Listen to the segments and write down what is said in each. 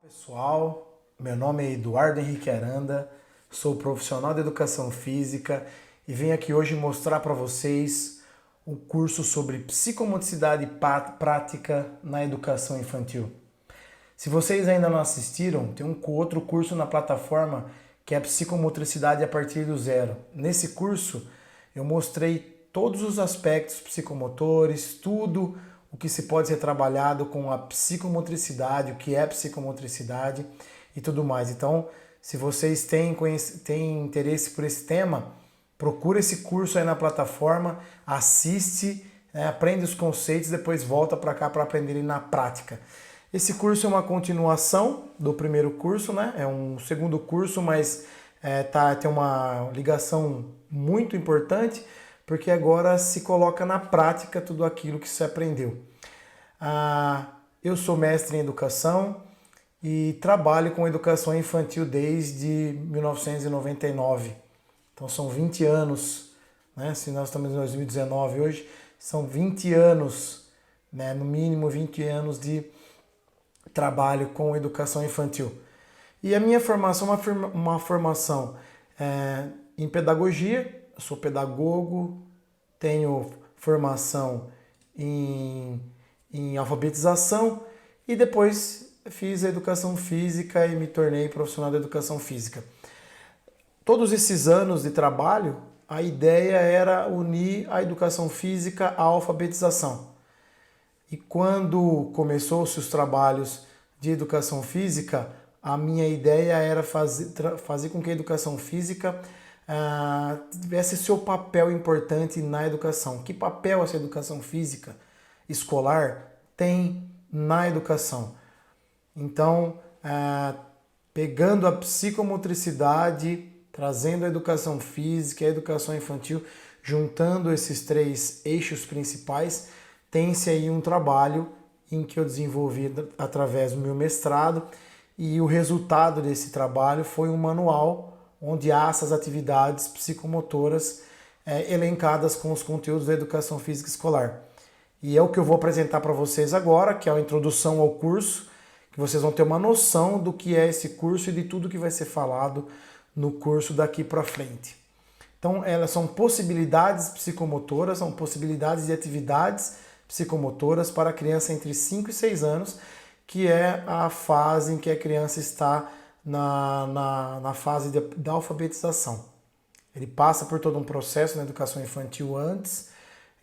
Pessoal, meu nome é Eduardo Henrique Aranda, sou profissional de educação física e venho aqui hoje mostrar para vocês o curso sobre psicomotricidade prática na educação infantil. Se vocês ainda não assistiram, tem um outro curso na plataforma que é psicomotricidade a partir do zero. Nesse curso eu mostrei todos os aspectos psicomotores, tudo o que se pode ser trabalhado com a psicomotricidade, o que é psicomotricidade e tudo mais. Então, se vocês têm interesse por esse tema, procura esse curso aí na plataforma, assiste, aprende os conceitos, depois volta para cá para aprender ele na prática. Esse curso é uma continuação do primeiro curso, né? É um segundo curso, mas tem uma ligação muito importante, porque agora se coloca na prática tudo aquilo que se aprendeu. Eu sou mestre em educação e trabalho com educação infantil desde 1999. Então são 20 anos, né? Se nós estamos em 2019 hoje, são 20 anos, né? No mínimo 20 anos de trabalho com educação infantil. E a minha formação é uma formação em pedagogia. Eu sou pedagogo, tenho formação em alfabetização e depois fiz a educação física e me tornei profissional de educação física. Todos esses anos de trabalho, a ideia era unir a educação física à alfabetização. E quando começou-se os trabalhos de educação física, a minha ideia era fazer com que a educação física tivesse seu papel importante na educação. Que papel essa educação física escolar tem na educação? Então, pegando a psicomotricidade, trazendo a educação física e a educação infantil, juntando esses três eixos principais, tem-se aí um trabalho em que eu desenvolvi através do meu mestrado, e o resultado desse trabalho foi um manual onde há essas atividades psicomotoras elencadas com os conteúdos da educação física escolar. E é o que eu vou apresentar para vocês agora, que é a introdução ao curso, que vocês vão ter uma noção do que é esse curso e de tudo que vai ser falado no curso daqui para frente. Então, elas são possibilidades psicomotoras, são possibilidades de atividades psicomotoras para a criança entre 5 e 6 anos, que é a fase em que a criança está na fase da alfabetização. Ele passa por todo um processo na educação infantil antes,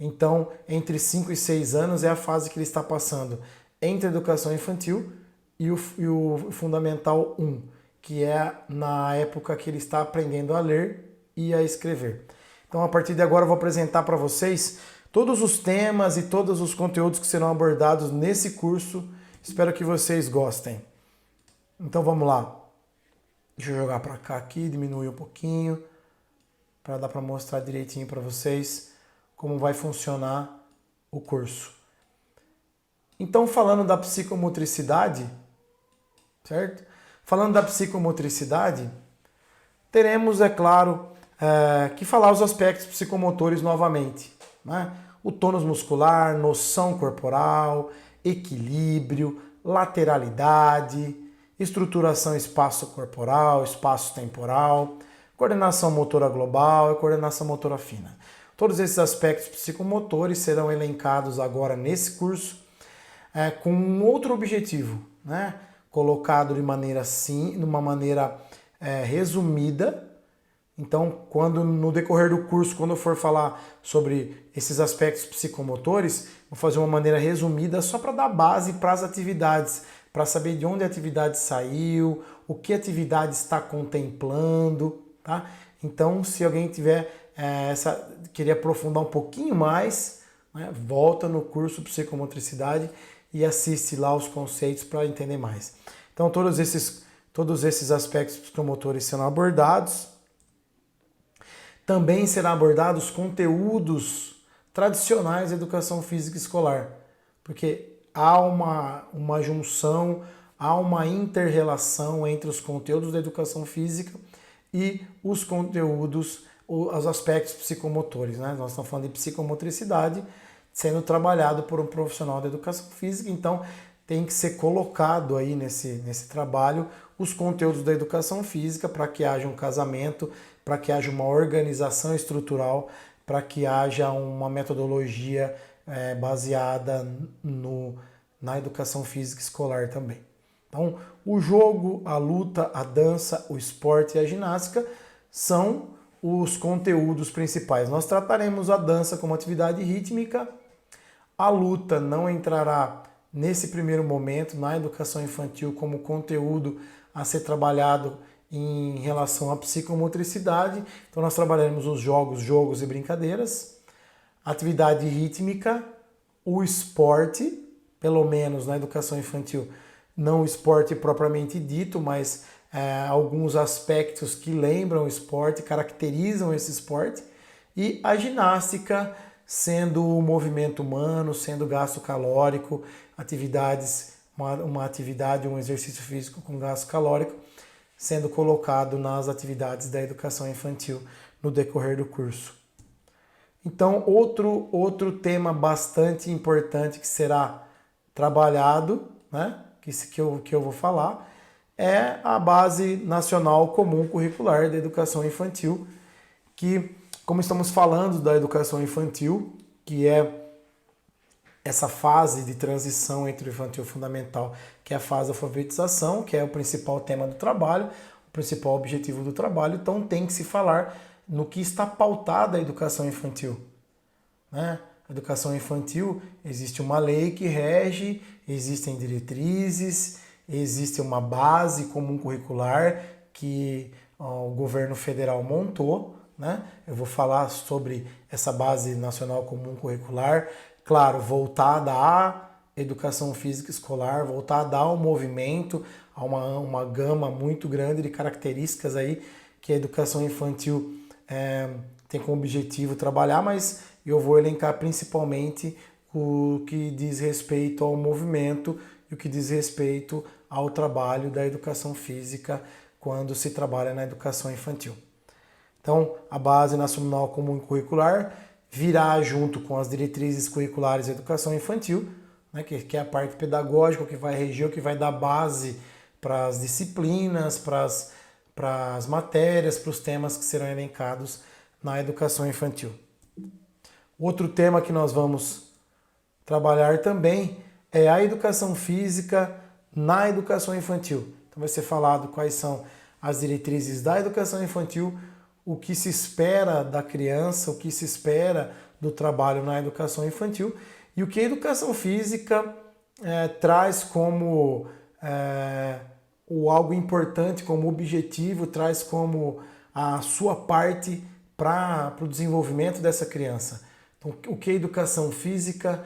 então entre 5 e 6 anos é a fase que ele está passando entre a educação infantil e o Fundamental 1, que é na época que ele está aprendendo a ler e a escrever. Então, a partir de agora eu vou apresentar para vocês todos os temas e todos os conteúdos que serão abordados nesse curso. Espero que vocês gostem. Então vamos lá. Deixa eu jogar para cá aqui, diminuir um pouquinho, para dar para mostrar direitinho para vocês como vai funcionar o curso. Então, falando da psicomotricidade, certo? Falando da psicomotricidade, teremos, é claro, que falar os aspectos psicomotores novamente, né? O tônus muscular, noção corporal, equilíbrio, lateralidade, estruturação espaço-corporal, espaço-temporal, coordenação motora global e coordenação motora fina. Todos esses aspectos psicomotores serão elencados agora nesse curso com um outro objetivo, né? Colocado de maneira resumida. Então, quando no decorrer do curso, quando eu for falar sobre esses aspectos psicomotores, vou fazer uma maneira resumida só para dar base para as atividades, para saber de onde a atividade saiu, o que a atividade está contemplando, tá? Então, se alguém querer aprofundar um pouquinho mais, né, volta no curso Psicomotricidade e assiste lá os conceitos para entender mais. Então, todos esses aspectos psicomotores serão abordados. Também serão abordados conteúdos tradicionais da educação física escolar, porque há uma junção, há uma inter-relação entre os conteúdos da educação física e os conteúdos, os aspectos psicomotores, né? Nós estamos falando de psicomotricidade sendo trabalhado por um profissional da educação física, então tem que ser colocado aí nesse trabalho os conteúdos da educação física para que haja um casamento, para que haja uma organização estrutural, para que haja uma metodologia baseada na educação física escolar também. Então, o jogo, a luta, a dança, o esporte e a ginástica são os conteúdos principais. Nós trataremos a dança como atividade rítmica, a luta não entrará nesse primeiro momento na educação infantil como conteúdo a ser trabalhado em relação à psicomotricidade. Então nós trabalharemos os jogos e brincadeiras, atividade rítmica, o esporte, pelo menos na educação infantil, não o esporte propriamente dito, mas alguns aspectos que lembram o esporte, caracterizam esse esporte, e a ginástica, sendo o movimento humano, sendo gasto calórico, uma atividade, um exercício físico com gasto calórico, sendo colocado nas atividades da educação infantil no decorrer do curso. Então, outro tema bastante importante que será trabalhado, né, que eu vou falar, é a Base Nacional Comum Curricular da Educação Infantil, que, como estamos falando da educação infantil, que é essa fase de transição entre o infantil e o fundamental, que é a fase da alfabetização, que é o principal tema do trabalho, o principal objetivo do trabalho, então tem que se falar no que está pautada a educação infantil, né? A educação infantil, existe uma lei que rege, existem diretrizes, existe uma base comum curricular que o governo federal montou, né? Eu vou falar sobre essa base nacional comum curricular, claro, voltada à educação física escolar, voltada ao movimento, a uma gama muito grande de características aí que a educação infantil tem como objetivo trabalhar, mas eu vou elencar principalmente o que diz respeito ao movimento e o que diz respeito ao trabalho da educação física quando se trabalha na educação infantil. Então, a Base Nacional Comum Curricular virá junto com as diretrizes curriculares da educação infantil, né, que é a parte pedagógica, que vai reger, que vai dar base para as disciplinas, para as matérias, para os temas que serão elencados na educação infantil. Outro tema que nós vamos trabalhar também é a educação física na educação infantil. Então vai ser falado quais são as diretrizes da educação infantil, o que se espera da criança, o que se espera do trabalho na educação infantil e o que a educação física traz como algo importante, como objetivo, traz como a sua parte para o desenvolvimento dessa criança. Então, o que a educação física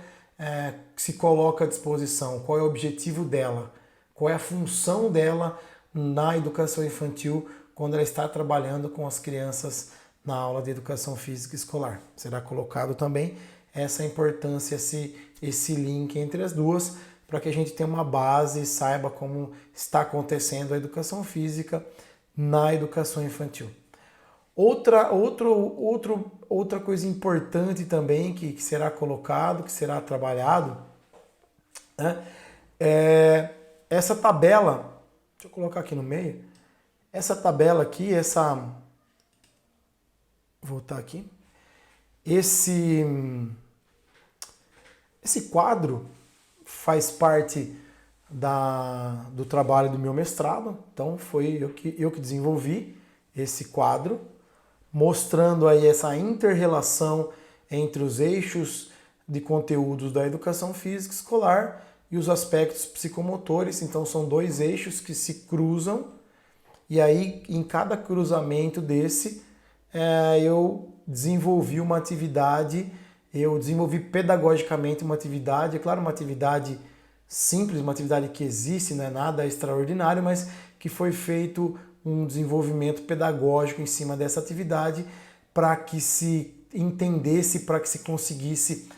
se coloca à disposição, qual é o objetivo dela, qual é a função dela na educação infantil quando ela está trabalhando com as crianças na aula de educação física escolar. Será colocado também essa importância, esse link entre as duas, para que a gente tenha uma base e saiba como está acontecendo a educação física na educação infantil. Outra coisa importante também que será colocado, que será trabalhado, né, é essa tabela. Deixa eu colocar aqui no meio. Essa tabela aqui, vou voltar aqui. Esse quadro faz parte do trabalho do meu mestrado, então foi eu que desenvolvi esse quadro, mostrando aí essa inter-relação entre os eixos de conteúdos da educação física escolar e os aspectos psicomotores. Então são dois eixos que se cruzam, e aí em cada cruzamento desse eu desenvolvi uma atividade, eu desenvolvi pedagogicamente uma atividade, é claro, uma atividade simples, uma atividade que existe, não é nada extraordinário, mas que foi feito um desenvolvimento pedagógico em cima dessa atividade para que se entendesse, para que se conseguisse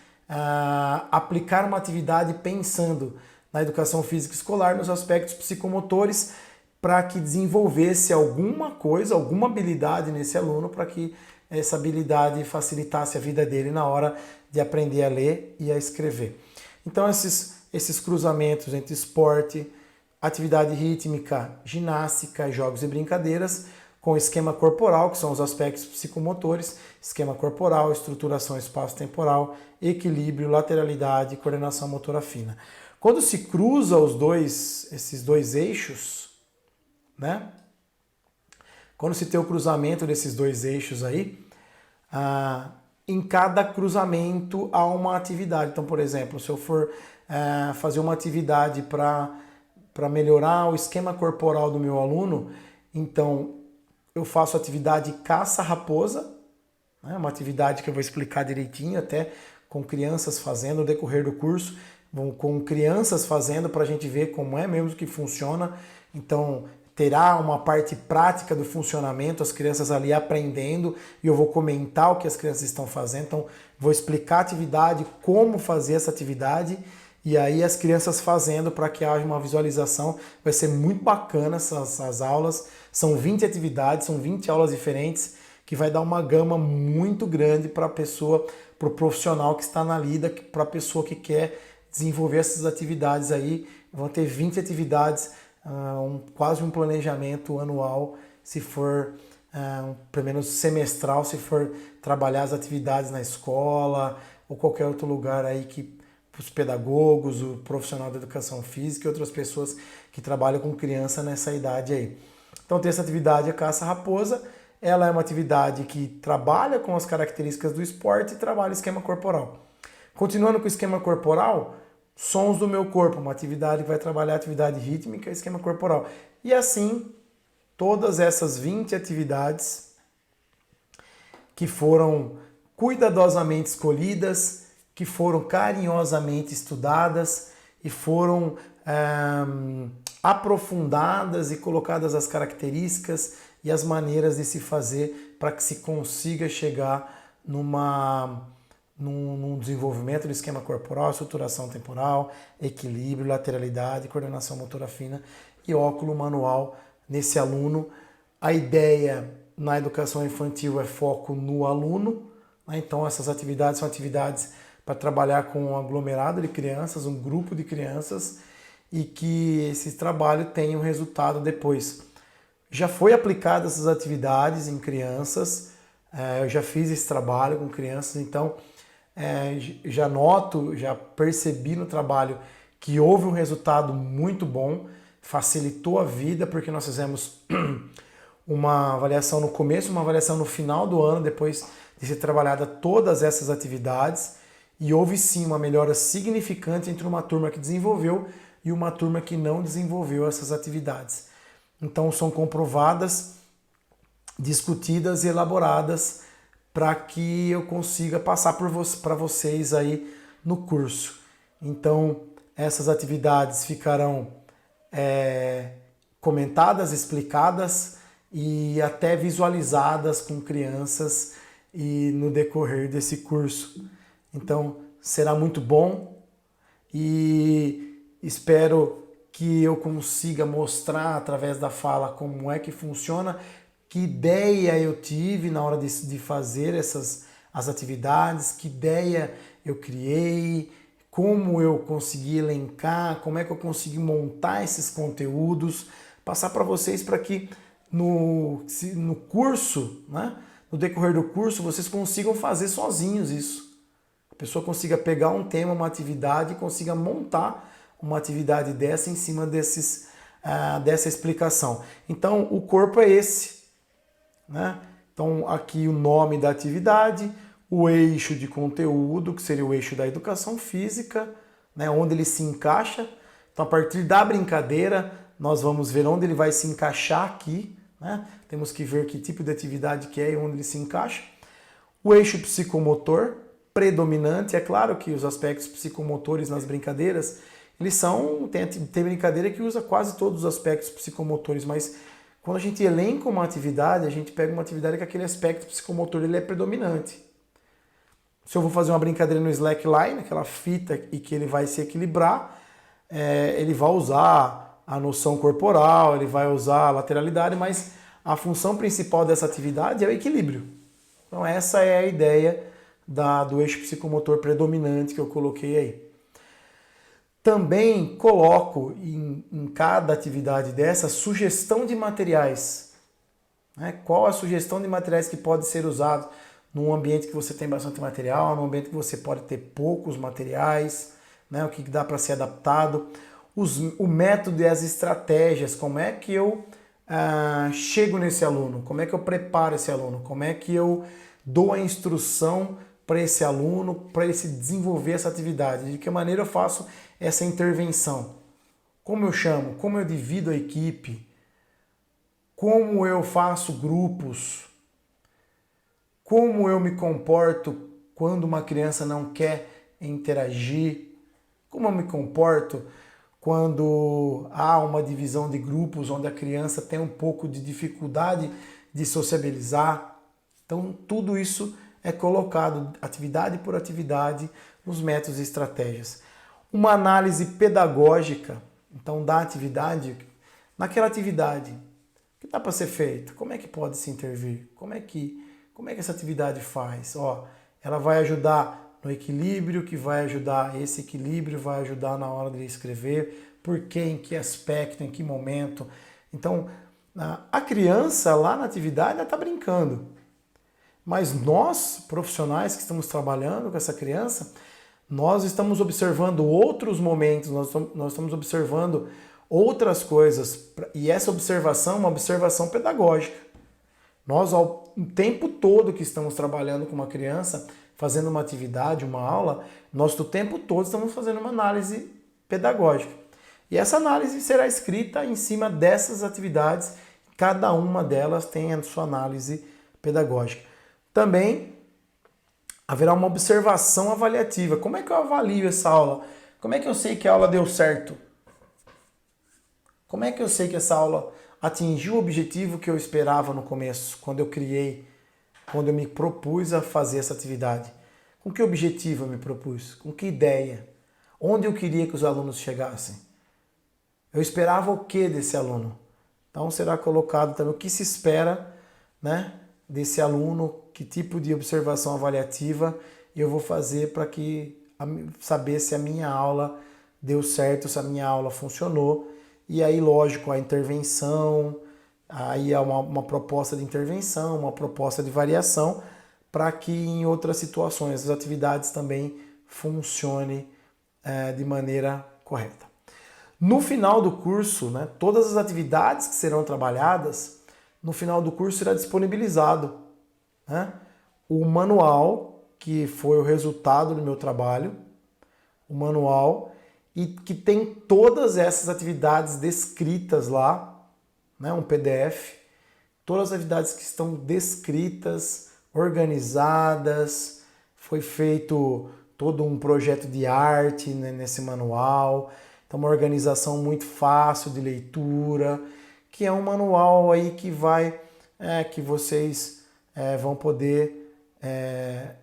aplicar uma atividade pensando na educação física escolar, nos aspectos psicomotores, para que desenvolvesse alguma coisa, alguma habilidade nesse aluno, para que essa habilidade facilitasse a vida dele na hora de aprender a ler e a escrever. Então esses cruzamentos entre esporte, atividade rítmica, ginástica, jogos e brincadeiras, com esquema corporal, que são os aspectos psicomotores, esquema corporal, estruturação espaço-temporal, equilíbrio, lateralidade e coordenação motora fina. Quando se cruza esses dois eixos, né? Quando se tem o cruzamento desses dois eixos aí, em cada cruzamento há uma atividade. Então, por exemplo, se eu for fazer uma atividade para melhorar o esquema corporal do meu aluno, então eu faço atividade caça-raposa, né? Uma atividade que eu vou explicar direitinho, até com crianças fazendo no decorrer do curso, com crianças fazendo para a gente ver como é mesmo que funciona. Então, terá uma parte prática do funcionamento, as crianças ali aprendendo, e eu vou comentar o que as crianças estão fazendo. Então, vou explicar a atividade, como fazer essa atividade, e aí as crianças fazendo para que haja uma visualização. Vai ser muito bacana essas aulas. São 20 atividades, são 20 aulas diferentes, que vai dar uma gama muito grande para a pessoa, para o profissional que está na lida, para a pessoa que quer desenvolver essas atividades aí. Vão ter 20 atividades, quase um planejamento anual, se for, pelo menos semestral, se for trabalhar as atividades na escola ou qualquer outro lugar aí que os pedagogos, o profissional da educação física e outras pessoas que trabalham com criança nessa idade aí. Então tem essa atividade, a caça-raposa. Ela é uma atividade que trabalha com as características do esporte e trabalha o esquema corporal. Continuando com o esquema corporal, sons do meu corpo, uma atividade que vai trabalhar a atividade rítmica e esquema corporal. E assim, todas essas 20 atividades que foram cuidadosamente escolhidas, que foram carinhosamente estudadas e foram aprofundadas e colocadas as características e as maneiras de se fazer para que se consiga chegar num desenvolvimento do esquema corporal, estruturação temporal, equilíbrio, lateralidade, coordenação motora fina e óculo manual nesse aluno. A ideia na educação infantil é foco no aluno, né? Então essas atividades são atividades para trabalhar com um aglomerado de crianças, um grupo de crianças, e que esse trabalho tenha um resultado depois. Já foi aplicado essas atividades em crianças, eu já fiz esse trabalho com crianças, então já noto, já percebi no trabalho que houve um resultado muito bom, facilitou a vida, porque nós fizemos uma avaliação no começo, uma avaliação no final do ano, depois de ser trabalhada todas essas atividades, e houve sim uma melhora significante entre uma turma que desenvolveu e uma turma que não desenvolveu essas atividades. Então são comprovadas, discutidas e elaboradas para que eu consiga passar para vocês aí no curso. Então essas atividades ficarão comentadas, explicadas e até visualizadas com crianças e no decorrer desse curso. Então será muito bom e espero que eu consiga mostrar através da fala como é que funciona, que ideia eu tive na hora de fazer as atividades, que ideia eu criei, como eu consegui elencar, como é que eu consegui montar esses conteúdos, passar para vocês para que no curso, né, no decorrer do curso, vocês consigam fazer sozinhos isso. A pessoa consiga pegar um tema, uma atividade e consiga montar uma atividade dessa em cima dessa explicação. Então, o corpo é esse, né? Então, aqui o nome da atividade, o eixo de conteúdo, que seria o eixo da educação física, né? Onde ele se encaixa. Então, a partir da brincadeira, nós vamos ver onde ele vai se encaixar aqui, né? Temos que ver que tipo de atividade que é e onde ele se encaixa. O eixo psicomotor predominante, é claro que os aspectos psicomotores nas brincadeiras, eles tem brincadeira que usa quase todos os aspectos psicomotores, mas quando a gente elenca uma atividade, a gente pega uma atividade que aquele aspecto psicomotor ele é predominante. Se eu vou fazer uma brincadeira no slackline, aquela fita e que ele vai se equilibrar, ele vai usar a noção corporal, ele vai usar a lateralidade, mas a função principal dessa atividade é o equilíbrio. Então essa é a ideia do eixo psicomotor predominante que eu coloquei aí. Também coloco em cada atividade dessa sugestão de materiais. Né? Qual a sugestão de materiais que pode ser usado num ambiente que você tem bastante material, num ambiente que você pode ter poucos materiais, né? O que dá para ser adaptado. O método e as estratégias, como é que eu chego nesse aluno, como é que eu preparo esse aluno, como é que eu dou a instrução para esse aluno, para ele se desenvolver essa atividade, de que maneira eu faço essa intervenção, como eu chamo, como eu divido a equipe, como eu faço grupos, como eu me comporto quando uma criança não quer interagir, como eu me comporto quando há uma divisão de grupos onde a criança tem um pouco de dificuldade de sociabilizar. Então, tudo isso é colocado atividade por atividade nos métodos e estratégias. Uma análise pedagógica, então, da atividade, naquela atividade, o que dá para ser feito? Como é que pode se intervir? Como é que essa atividade faz? Ela vai ajudar no equilíbrio, que vai ajudar, esse equilíbrio vai ajudar na hora de escrever, por quê, em que aspecto, em que momento. Então, a criança lá na atividade, ela está brincando. Mas nós, profissionais que estamos trabalhando com essa criança, nós estamos observando outros momentos, nós estamos observando outras coisas. E essa observação é uma observação pedagógica. Nós, o tempo todo que estamos trabalhando com uma criança, fazendo uma atividade, uma aula, nós o tempo todo estamos fazendo uma análise pedagógica. E essa análise será escrita em cima dessas atividades, cada uma delas tem a sua análise pedagógica. Também haverá uma observação avaliativa. Como é que eu avalio essa aula? Como é que eu sei que a aula deu certo? Como é que eu sei que essa aula atingiu o objetivo que eu esperava no começo, quando eu me propus a fazer essa atividade? Com que objetivo eu me propus? Com que ideia? Onde eu queria que os alunos chegassem? Eu esperava o que desse aluno? Então será colocado também o que se espera, né, desse aluno, que tipo de observação avaliativa eu vou fazer para saber se a minha aula deu certo, se a minha aula funcionou. E aí, lógico, a intervenção, aí é uma proposta de intervenção, uma proposta de variação, para que em outras situações as atividades também funcionem de maneira correta. No final do curso, né, todas as atividades que serão trabalhadas, no final do curso será disponibilizado, né, o manual, que foi o resultado do meu trabalho, o manual, e que tem todas essas atividades descritas lá, né, um PDF, todas as atividades que estão descritas, organizadas, foi feito todo um projeto de arte, né, nesse manual, então uma organização muito fácil de leitura, que é um manual aí que que vocês vão poder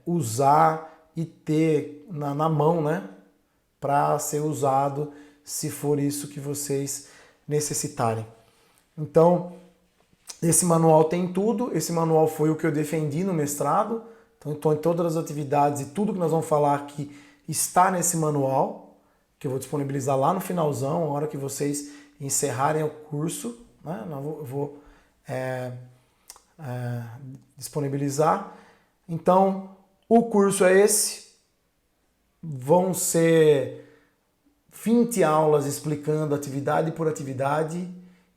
usar e ter na mão, né, para ser usado se for isso que vocês necessitarem. Então, esse manual tem tudo, esse manual foi o que eu defendi no mestrado, então em todas as atividades e tudo que nós vamos falar aqui está nesse manual, que eu vou disponibilizar lá no finalzão, a hora que vocês encerrarem o curso, né, eu vou disponibilizar. Então, o curso é esse. Vão ser 20 aulas explicando atividade por atividade,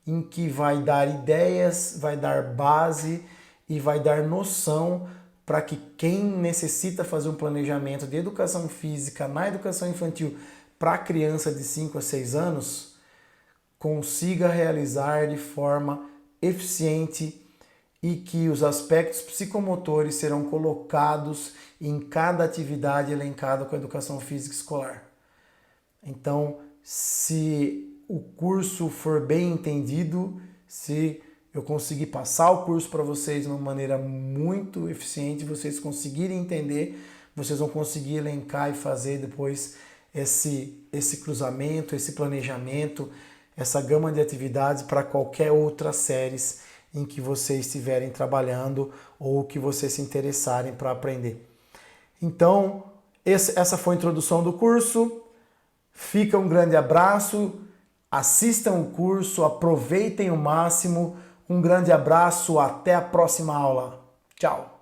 em que vai dar ideias, vai dar base e vai dar noção para que quem necessita fazer um planejamento de educação física na educação infantil para criança de 5 a 6 anos consiga realizar de forma eficiente e que os aspectos psicomotores serão colocados em cada atividade elencada com a educação física escolar. Então, se o curso for bem entendido, se eu conseguir passar o curso para vocês de uma maneira muito eficiente, vocês conseguirem entender, vocês vão conseguir elencar e fazer depois esse cruzamento, esse planejamento, essa gama de atividades para qualquer outra séries em que vocês estiverem trabalhando ou que vocês se interessarem para aprender. Então, essa foi a introdução do curso. Fica um grande abraço, assistam o curso, aproveitem o máximo. Um grande abraço, até a próxima aula. Tchau!